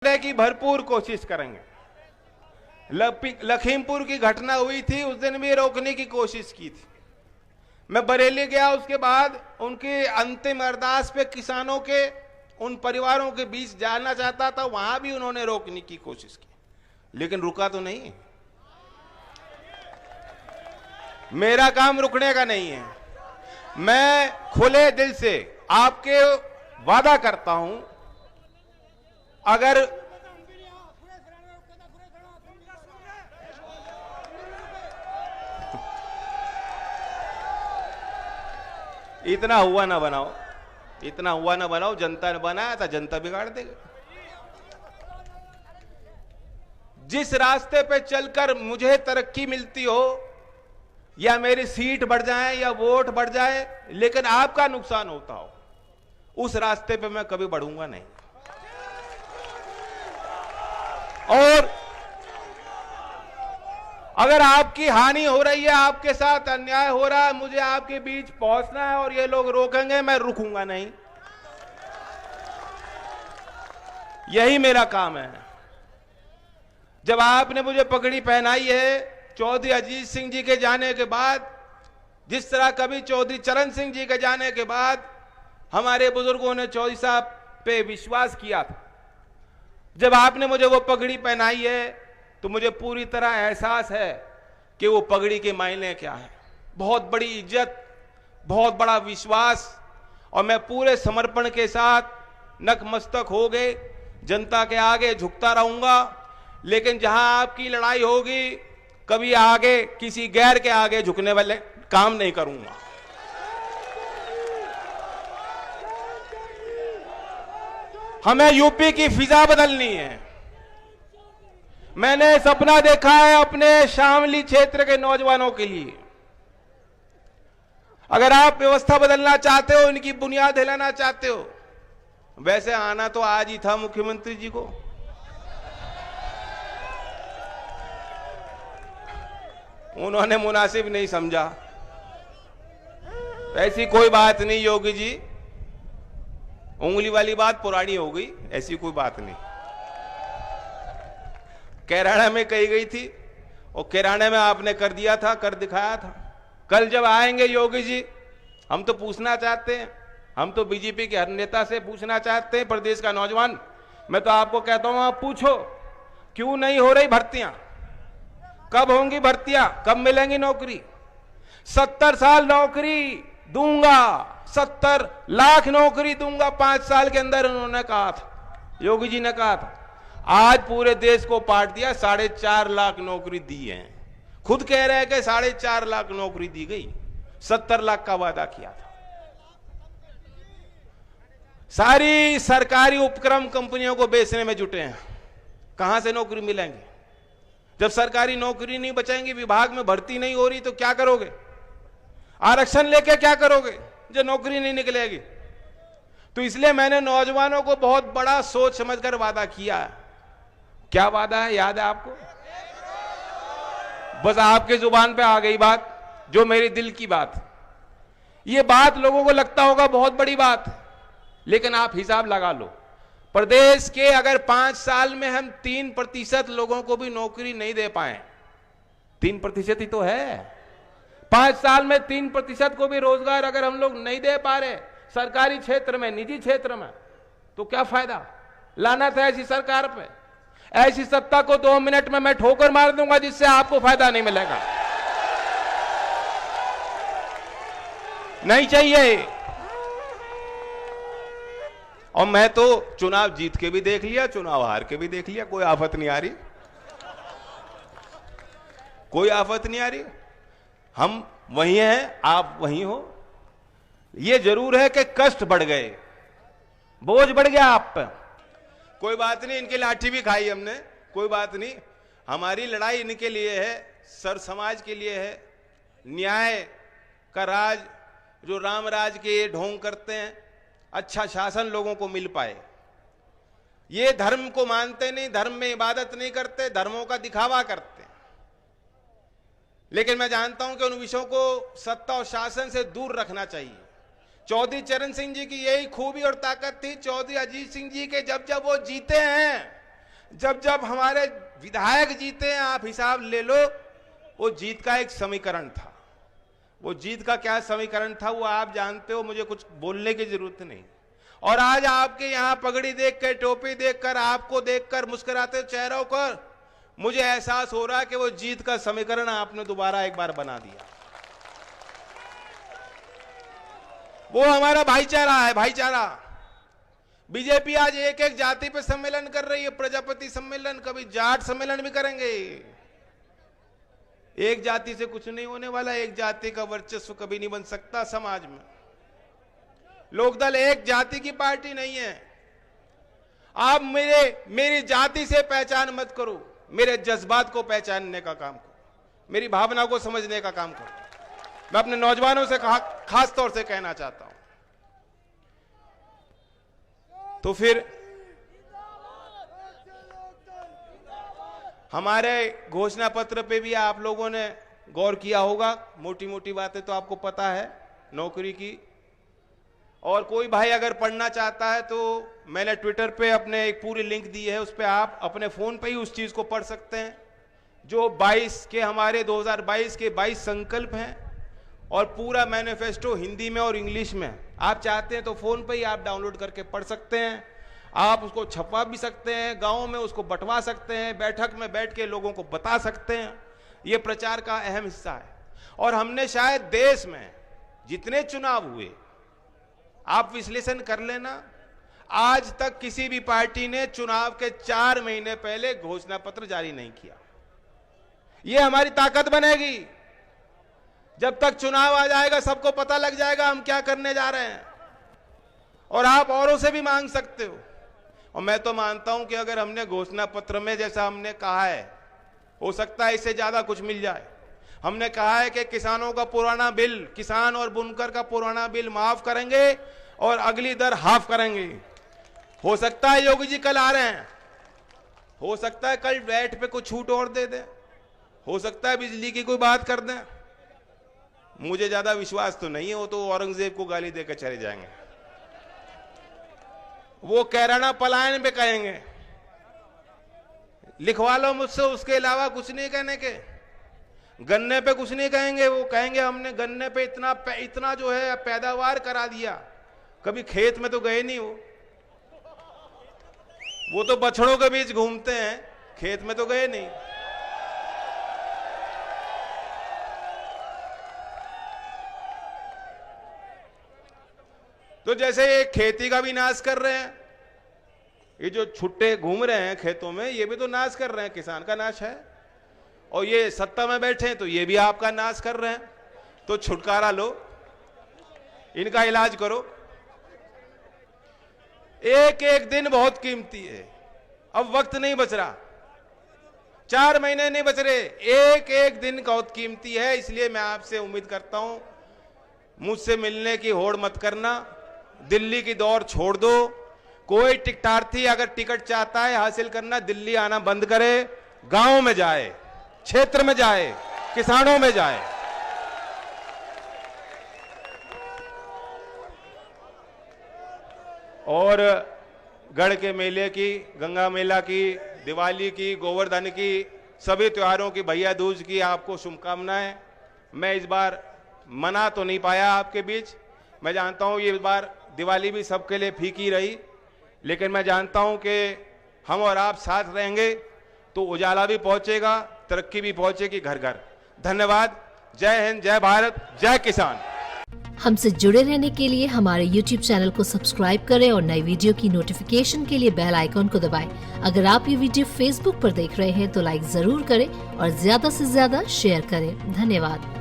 करने की भरपूर कोशिश करेंगे। लखीमपुर की घटना हुई थी, उस दिन भी रोकने की कोशिश की थी। मैं बरेली गया, उसके बाद उनकी अंतिम अरदास पे किसानों के उन परिवारों के बीच जाना चाहता था, वहां भी उन्होंने रोकने की कोशिश की, लेकिन रुका तो नहीं। मेरा काम रुकने का नहीं है। मैं खुले दिल से आपके वादा करता हूं, अगर इतना हुआ ना बनाओ, इतना हुआ ना बनाओ। जनता ने बनाया था, जनता बिगाड़ देगा। जिस रास्ते पे चलकर मुझे तरक्की मिलती हो, या मेरी सीट बढ़ जाए या वोट बढ़ जाए, लेकिन आपका नुकसान होता हो, उस रास्ते पे मैं कभी बढ़ूंगा नहीं। और अगर आपकी हानि हो रही है, आपके साथ अन्याय हो रहा है, मुझे आपके बीच पहुंचना है और ये लोग रोकेंगे, मैं रुकूंगा नहीं। यही मेरा काम है। जब आपने मुझे पगड़ी पहनाई है, चौधरी अजीत सिंह जी के जाने के बाद, जिस तरह कभी चौधरी चरण सिंह जी के जाने के बाद हमारे बुजुर्गों ने चौधरी साहब पे विश्वास किया था, जब आपने मुझे वो पगड़ी पहनाई है, तो मुझे पूरी तरह एहसास है कि वो पगड़ी के मायने क्या है। बहुत बड़ी इज्जत, बहुत बड़ा विश्वास, और मैं पूरे समर्पण के साथ नतमस्तक हो गए जनता के आगे झुकता रहूंगा। लेकिन जहां आपकी लड़ाई होगी, कभी आगे किसी गैर के आगे झुकने वाले काम नहीं करूंगा। हमें यूपी की फिजा बदलनी है। मैंने सपना देखा है अपने शामली क्षेत्र के नौजवानों के लिए। अगर आप व्यवस्था बदलना चाहते हो, इनकी बुनियाद हिलाना चाहते हो, वैसे आना तो आज ही था मुख्यमंत्री जी को। उन्होंने मुनासिब नहीं समझा। ऐसी कोई बात नहीं योगी जी, उंगली वाली बात पुरानी हो गई, ऐसी कोई बात नहीं। कैराना में कही गई थी, और कैराना में आपने कर दिया था, कर दिखाया था। कल जब आएंगे योगी जी, हम तो पूछना चाहते हैं, हम तो बीजेपी के हर नेता से पूछना चाहते हैं, प्रदेश का नौजवान, मैं तो आपको कहता हूं, आप पूछो क्यों नहीं हो रही भर्तियां, कब होंगी भर्तियां, कब मिलेंगी नौकरी। 70 साल नौकरी दूंगा, 70 लाख नौकरी दूंगा 5 साल के अंदर, उन्होंने कहा था, योगी जी ने कहा था। आज पूरे देश को पाट दिया, 4.5 लाख नौकरी दी है। खुद कह रहे हैं कि 4.5 लाख नौकरी दी गई, 70 लाख का वादा किया था। सारी सरकारी उपक्रम कंपनियों को बेचने में जुटे हैं, कहां से नौकरी मिलेंगी। जब सरकारी नौकरी नहीं बचाएंगी, विभाग में भर्ती नहीं हो रही, तो क्या करोगे। आरक्षण लेके क्या करोगे जो नौकरी नहीं निकलेगी। तो इसलिए मैंने नौजवानों को बहुत बड़ा सोच समझकर वादा किया है। क्या वादा है, याद है आपको। बस आपके जुबान पे आ गई बात, जो मेरे दिल की बात। ये बात लोगों को लगता होगा बहुत बड़ी बात, लेकिन आप हिसाब लगा लो, प्रदेश के अगर 5 साल में हम 3% लोगों को भी नौकरी नहीं दे पाए, 3% ही तो है, 5 साल में 3% को भी रोजगार अगर हम लोग नहीं दे पा रहे, सरकारी क्षेत्र में, निजी क्षेत्र में, तो क्या फायदा। लाना था ऐसी सरकार पे, ऐसी सत्ता को 2 मिनट में मैं ठोकर मार दूंगा, जिससे आपको फायदा नहीं मिलेगा। नहीं चाहिए। और मैं तो चुनाव जीत के भी देख लिया, चुनाव हार के भी देख लिया, कोई आफत नहीं आ रही, कोई आफत नहीं आ रही। हम वही हैं, आप वही हो। ये जरूर है कि कष्ट बढ़ गए, बोझ बढ़ गया आप पर। कोई बात नहीं, इनकी लाठी भी खाई हमने, कोई बात नहीं। हमारी लड़ाई इनके लिए है, सर समाज के लिए है। न्याय का राज, जो राम राज के ढोंग करते हैं, अच्छा शासन लोगों को मिल पाए। ये धर्म को मानते नहीं, धर्म में इबादत नहीं करते, धर्मों का दिखावा करते हैं। लेकिन मैं जानता हूं कि उन विषयों को सत्ता और शासन से दूर रखना चाहिए। चौधरी चरण सिंह जी की यही खूबी और ताकत थी। चौधरी अजीत सिंह जी के जब जब वो जीते हैं, जब जब हमारे विधायक जीते हैं, आप हिसाब ले लो, वो जीत का एक समीकरण था। वो जीत का क्या समीकरण था वो आप जानते हो, मुझे कुछ बोलने की जरूरत नहीं। और आज आपके यहां पगड़ी देखकर, टोपी देखकर, आपको देखकर, मुस्कुराते चेहरों पर मुझे एहसास हो रहा है कि वो जीत का समीकरण आपने दोबारा एक बार बना दिया। वो हमारा भाईचारा है, भाईचारा। बीजेपी आज एक एक जाति पे सम्मेलन कर रही है, प्रजापति सम्मेलन, कभी जाट सम्मेलन भी करेंगे। एक जाति से कुछ नहीं होने वाला, एक जाति का वर्चस्व कभी नहीं बन सकता समाज में। लोकदल एक जाति की पार्टी नहीं है। आप मेरी जाति से पहचान मत करो, मेरे जज्बात को पहचानने का काम करो, मेरी भावना को समझने का काम करो। मैं अपने नौजवानों से खास तौर से कहना चाहता हूं। तो फिर हमारे घोषणा पत्र पे भी आप लोगों ने गौर किया होगा। मोटी मोटी बातें तो आपको पता है नौकरी की, और कोई भाई अगर पढ़ना चाहता है तो मैंने ट्विटर पे अपने एक पूरी लिंक दी है, उस पर आप अपने फोन पे ही उस चीज को पढ़ सकते हैं। जो 22 के हमारे 2022 के 22 संकल्प हैं और पूरा मैनिफेस्टो हिंदी में और इंग्लिश में, आप चाहते हैं तो फोन पे ही आप डाउनलोड करके पढ़ सकते हैं। आप उसको छपवा भी सकते हैं, गाँव में उसको बंटवा सकते हैं, बैठक में बैठ के लोगों को बता सकते हैं। ये प्रचार का अहम हिस्सा है। और हमने शायद देश में जितने चुनाव हुए, आप विश्लेषण कर लेना, आज तक किसी भी पार्टी ने चुनाव के 4 महीने पहले घोषणा पत्र जारी नहीं किया। यह हमारी ताकत बनेगी। जब तक चुनाव आ जाएगा सबको पता लग जाएगा हम क्या करने जा रहे हैं, और आप औरों से भी मांग सकते हो। और मैं तो मानता हूं कि अगर हमने घोषणा पत्र में जैसा हमने कहा है, हो सकता है इससे ज्यादा कुछ मिल जाए। हमने कहा है कि किसानों का पुराना बिल, किसान और बुनकर का पुराना बिल माफ करेंगे और अगली दर हाफ करेंगे। हो सकता है योगी जी कल आ रहे हैं, हो सकता है कल वैट पे कुछ छूट और दे दें, हो सकता है बिजली की कोई बात कर दें। मुझे ज्यादा विश्वास तो नहीं है, वो तो औरंगजेब को गाली देकर चले जाएंगे। वो कैराना पलायन पे कहेंगे, लिखवा लो मुझसे, उसके अलावा कुछ नहीं कहने के। गन्ने पे कुछ नहीं कहेंगे, वो कहेंगे हमने गन्ने पे इतना जो है पैदावार करा दिया। कभी खेत में तो गए नहीं वो तो बछड़ों के बीच घूमते हैं, खेत में तो गए नहीं। तो जैसे ये खेती का भी नाश कर रहे हैं, ये जो छुट्टे घूम रहे हैं खेतों में, ये भी तो नाश कर रहे हैं, किसान का नाश है। और ये सत्ता में बैठे हैं तो ये भी आपका नाश कर रहे हैं। तो छुटकारा लो, इनका इलाज करो। एक एक दिन बहुत कीमती है, अब वक्त नहीं बच रहा, 4 महीने नहीं बच रहे, एक एक दिन बहुत कीमती है। इसलिए मैं आपसे उम्मीद करता हूं, मुझसे मिलने की होड़ मत करना, दिल्ली की दौड़ छोड़ दो। कोई टिकटार्थी अगर टिकट चाहता है हासिल करना, दिल्ली आना बंद करे, गांव में जाए, क्षेत्र में जाए, किसानों में जाए। और गढ़ के मेले की, गंगा मेला की, दिवाली की, गोवर्धन की, सभी त्योहारों की, भैया दूज की आपको शुभकामनाएं। मैं इस बार मना तो नहीं पाया आपके बीच, मैं जानता हूं ये बार दिवाली भी सबके लिए फीकी रही, लेकिन मैं जानता हूं कि हम और आप साथ रहेंगे तो उजाला भी पहुंचेगा, तरक्की भी पहुंचेगी घर घर। धन्यवाद। जय हिंद, जय भारत, जय किसान। हमसे जुड़े रहने के लिए हमारे YouTube चैनल को सब्सक्राइब करें और नई वीडियो की नोटिफिकेशन के लिए बेल आइकॉन को दबाएं। अगर आप ये वीडियो Facebook पर देख रहे हैं तो लाइक जरूर करें और ज्यादा से ज्यादा शेयर करें। धन्यवाद।